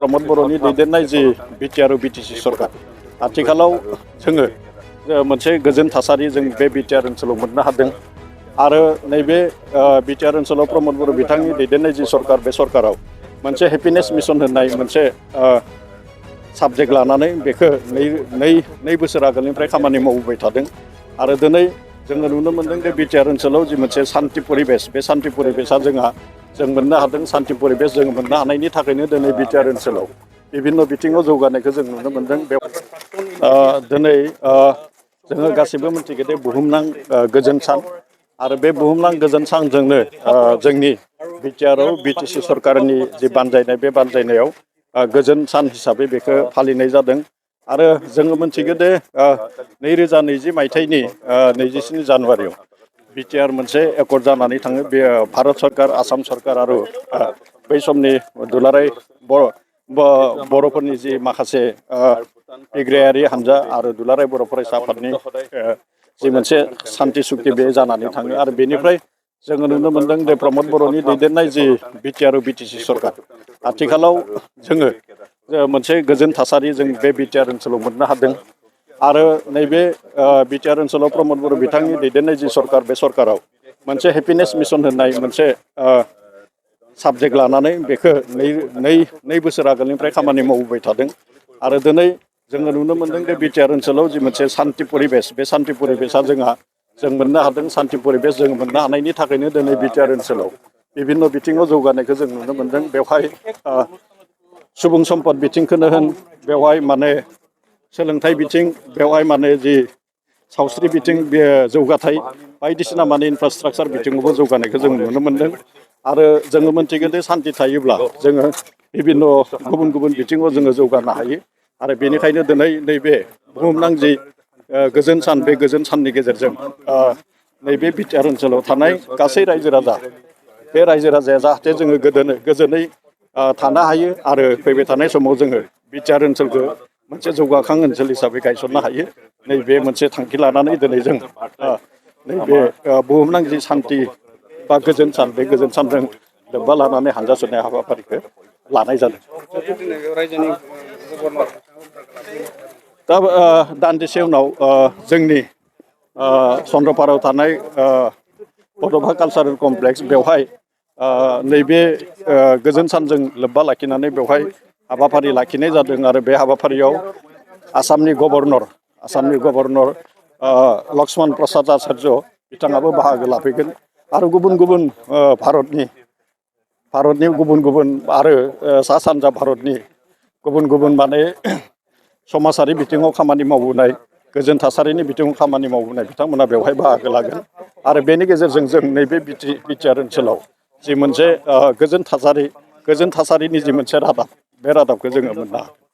प्रमद बर'नि दैदेननाय जि BTR BTC सरकार आथिखालाव जोङो मोनसे गोजोन थासारि जों बे बिटिआर ओनसोलाव मोननो हादों आरो नैबे बिटिआर ओनसोलाव प्रमद बर' बिथांनि दैदेननाय जि सरकार बे सरकाराव मोनसे हेपिनेस मिशन होननाय मोनसे साबजेक्ट लानानै बेखौ नै बोसोर आगोलनिफ्राय खामानि मावबोबाय थादों आरो दिनै जोङो नुनो मोनदों जे बिटिआर ओनसोलाव जि मोनसे सान्थि परिबेस बे सान्थि परिबेसा जों मोननो हादों सान्थि परिबेस जों मोननो हानायनि थाखायनो दिनै बिटिआर ओनसोलाव बिभिन्न बिथिङाव जौगानायखौ जों नुनो मोनदों। दिनै जोङो गासैबो मिथिगौ दे बुहुमनां गोजोन सान आरो बे बुहुमनां गोजोन सानजोंनो जोंनि बिटिआरआव बिटिसि सरकारनि जि बानजायनाय बे बानजायनायाव गोजोन सान हिसाबै बेखौ फालिनाय जादों आरो जोङो मिथिगौ दे 2020 मायथाइनि 27 जानुवारियाव बिटिआर मोनसे एकर्ड जानानै थाङो बे भारत सरकार आसाम सरकार आरो बै समनि दुलाराय बर'फोरनि जि माखासे बिग्रायारि हानजा आरो दुलाराय बर' फरायसा आफादनि जि मोनसे सान्थि सुक्ति बे जानानै थाङो आरो बेनिफ्राय जोङो नुनो मोनदों दे प्रमद बर'नि दैदेननाय जि बिटिआर बिटिसि सरकार आथिखालाव जोङो मोनसे गोजोन थासारि जों बे बिटिआर ओनसोलाव मोननो हादों आरो नैबे बिटिआर ओनसोलाव प्रमद बर' बिथांनि दैदेननाय जि सरकार बे सरकाराव मोनसे हेपिनेस मिशन होननाय मोनसे साबजेक्ट लानानै बेखौ नै बोसोर आगोलनिफ्राय खामानि मावबोबाय थादों आरो दिनै जोङो नुनो मोनदों जे बिटिआर ओनसोलाव जि मोनसे सान्थि परिबेस बे सान्थि परिबेसा जों मोननो हादों सान्थि परिबेस जों मोननो हानायनि थाखायनो दिनै बिटिआर ओनसोलाव बिभिन्न बिथिङाव जौगानायखौ जों नुनो मोनदों। बेवहाय सुबुं सम्पद बिथिंखौनो होन बेवहाय माने सोलोंथाइ बिथिं बेवहाय माने जि सावस्रि बिथिं बे जौगाथाय बायदिसिना माने इनफ्रास्ट्राक्चार बिथिङावबो जौगानायखौ जों नुनो मोनदों आरो जोङो मिथिगौ दे सान्थि थायोब्ला जोङो बिभिन्न गुबुन बिथिङाव जोङो जौगानो हायो आरो बेनिखायनो दिनै नैबे बुहुमनां जि गोजोन सान बे गोजोन साननि गेजेरजों नैबे बिटिआर ओनसोलाव थानाय गासै रायजो राजा बे रायजो राजाया जाहाथे जोङो गोजोनै थानो हायो आरो फैबाय थानाय समाव जोङो बिटिआर ओनसोलखौ मोनसे जौगाखां ओनसोल हिसाबै गायसननो हायो नैबे मोनसे थांखि लानानै दिनै जों नैबे बुहुमनां जि सान्थि बा गोजोन सान बे गोजोन सानजों लोब्बा लानानै हानजा सुरनाय हाबाफारिखौ लानाय जादों। दा दान्दिसे उनाव जोंनि चन्द्रपारायाव थानाय बड'फा कालचारेल कमप्लेक्स बेवहाय नैबे गोजोन सानजों लोब्बा लाखिनानै बेवहाय हाबाफारि लाखिनाय जादों आरो बे हाबाफारियाव आसामनि गभर्नर लक्ष्मन प्रसाद आचार्य बिथाङाबो बाहागो लाफैगोन आरो गुबुन भारतनि गुबुन आरो सा सानजा भारतनि गुबुन माने समाजारि बिथिङाव खामानि मावबोनाय गोजोन थासारिनि बिथिङाव खामानि मावबोनाय बिथांमोना बेवहाय बाहागो लागोन आरो बेनि गेजेरजों जों नैबे बिटिआर ओनसोलाव जि मोनसे गोजोन थासारिनि जि मोनसे रादाब बे रादाबखौ जोङो मोननो हागोन।